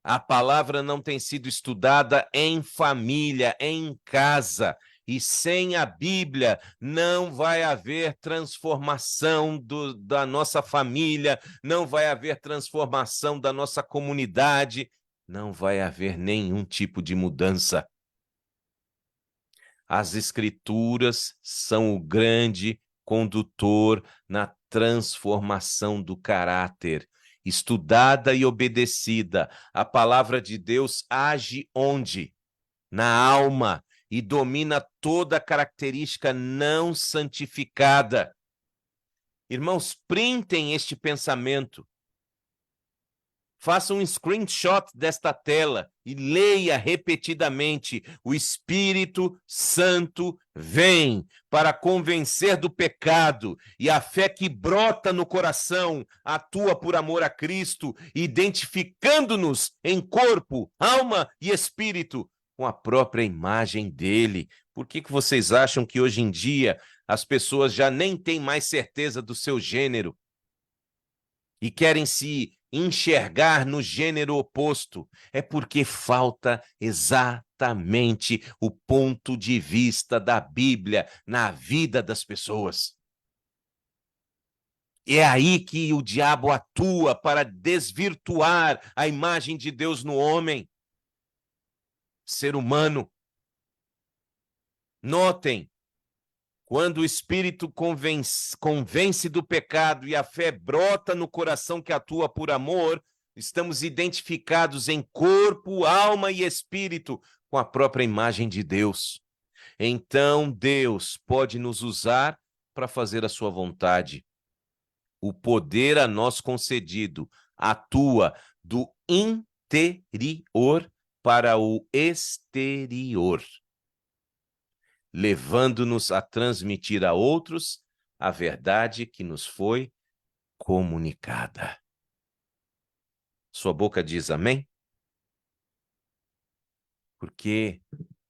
S1: A palavra não tem sido estudada em família, em casa. E sem a Bíblia não vai haver transformação da nossa família, não vai haver transformação da nossa comunidade, não vai haver nenhum tipo de mudança. As Escrituras são o grande condutor na transformação do caráter. Estudada e obedecida, a palavra de Deus age onde? Na alma. E domina toda característica não santificada. Irmãos, printem este pensamento. Faça um screenshot desta tela e leia repetidamente. O Espírito Santo vem para convencer do pecado, e a fé que brota no coração atua por amor a Cristo, identificando-nos em corpo, alma e espírito com a própria imagem dele. Por que vocês acham que hoje em dia as pessoas já nem têm mais certeza do seu gênero e querem se enxergar no gênero oposto? É porque falta exatamente o ponto de vista da Bíblia na vida das pessoas. É aí que o diabo atua para desvirtuar a imagem de Deus no homem, ser humano. Notem, quando o Espírito convence do pecado e a fé brota no coração que atua por amor, estamos identificados em corpo, alma e espírito com a própria imagem de Deus. Então, Deus pode nos usar para fazer a sua vontade. O poder a nós concedido atua do interior para o exterior, levando-nos a transmitir a outros a verdade que nos foi comunicada. Sua boca diz amém? Porque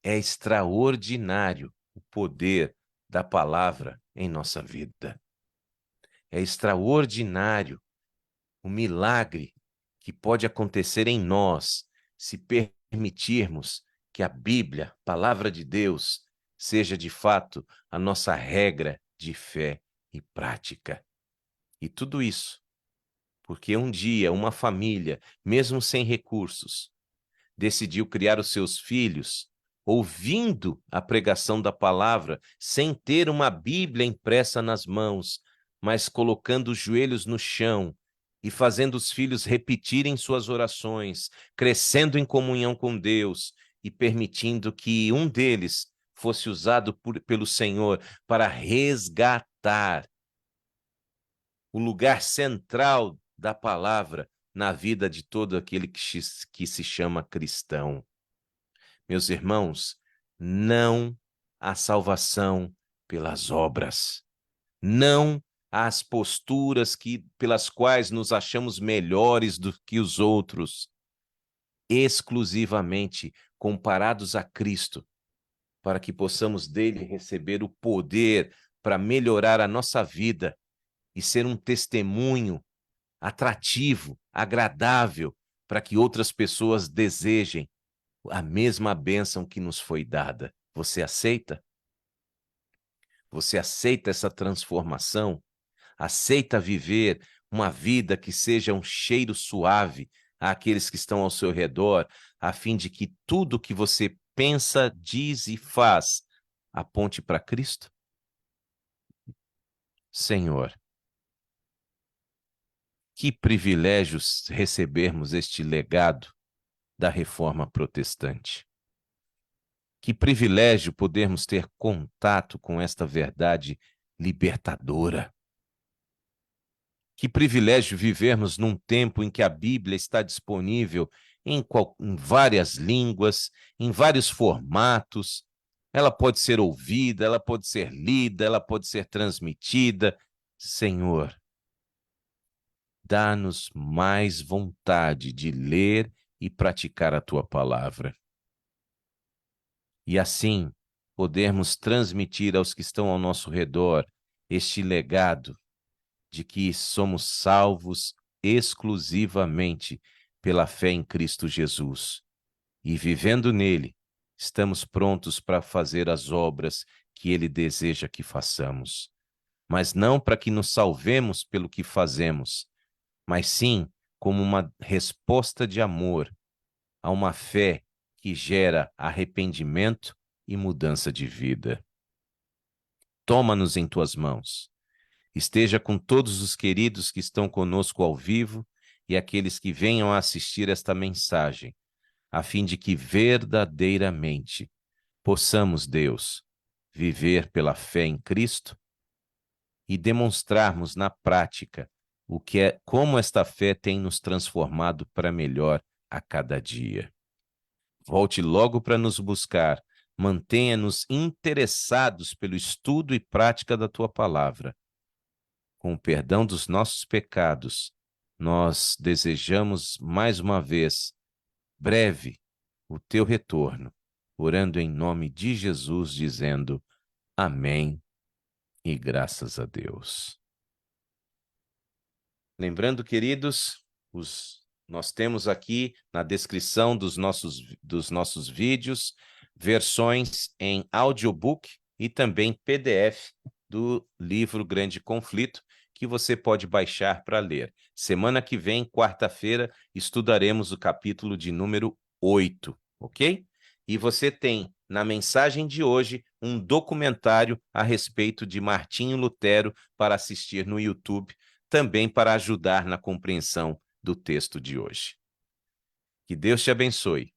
S1: é extraordinário o poder da palavra em nossa vida. É extraordinário o milagre que pode acontecer em nós se permitirmos que a Bíblia, palavra de Deus, seja de fato a nossa regra de fé e prática. E tudo isso porque um dia uma família, mesmo sem recursos, decidiu criar os seus filhos ouvindo a pregação da palavra, sem ter uma Bíblia impressa nas mãos, mas colocando os joelhos no chão e fazendo os filhos repetirem suas orações, crescendo em comunhão com Deus e permitindo que um deles fosse usado pelo Senhor para resgatar o lugar central da palavra na vida de todo aquele que se chama cristão. Meus irmãos, não há salvação pelas obras. Não às posturas pelas quais nos achamos melhores do que os outros. exclusivamente comparados a Cristo, para que possamos dele receber o poder para melhorar a nossa vida e ser um testemunho atrativo, agradável, para que outras pessoas desejem a mesma bênção que nos foi dada. Você aceita? Você aceita essa transformação? Aceita viver uma vida que seja um cheiro suave àqueles que estão ao seu redor, a fim de que tudo que você pensa, diz e faz aponte para Cristo? Senhor, que privilégio recebermos este legado da Reforma Protestante. Que privilégio podermos ter contato com esta verdade libertadora. Que privilégio vivermos num tempo em que a Bíblia está disponível em várias línguas, em vários formatos. Ela pode ser ouvida, ela pode ser lida, ela pode ser transmitida. Senhor, dá-nos mais vontade de ler e praticar a Tua palavra. E assim podermos transmitir aos que estão ao nosso redor este legado de que somos salvos exclusivamente pela fé em Cristo Jesus. E vivendo nele, estamos prontos para fazer as obras que ele deseja que façamos. Mas não para que nos salvemos pelo que fazemos, mas sim como uma resposta de amor a uma fé que gera arrependimento e mudança de vida. Toma-nos em tuas mãos. Esteja com todos os queridos que estão conosco ao vivo e aqueles que venham a assistir esta mensagem, a fim de que verdadeiramente possamos, Deus, viver pela fé em Cristo e demonstrarmos na prática como esta fé tem nos transformado para melhor a cada dia. Volte logo para nos buscar, mantenha-nos interessados pelo estudo e prática da tua palavra. Com o perdão dos nossos pecados, nós desejamos mais uma vez, breve, o teu retorno, orando em nome de Jesus, dizendo amém e graças a Deus. Lembrando, queridos, nós temos aqui na descrição dos nossos vídeos versões em audiobook e também PDF do livro Grande Conflito, que você pode baixar para ler. Semana que vem, quarta-feira, estudaremos o capítulo de número 8, ok? E você tem, na mensagem de hoje, um documentário a respeito de Martinho Lutero para assistir no YouTube, também para ajudar na compreensão do texto de hoje. Que Deus te abençoe.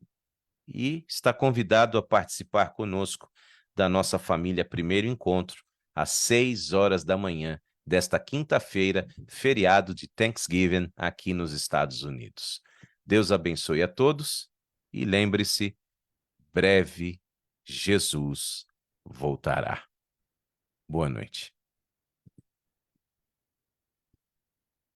S1: E está convidado a participar conosco da nossa família Primeiro Encontro, às 6 horas da manhã desta quinta-feira, feriado de Thanksgiving aqui nos Estados Unidos. Deus abençoe a todos e lembre-se, breve Jesus voltará. Boa noite.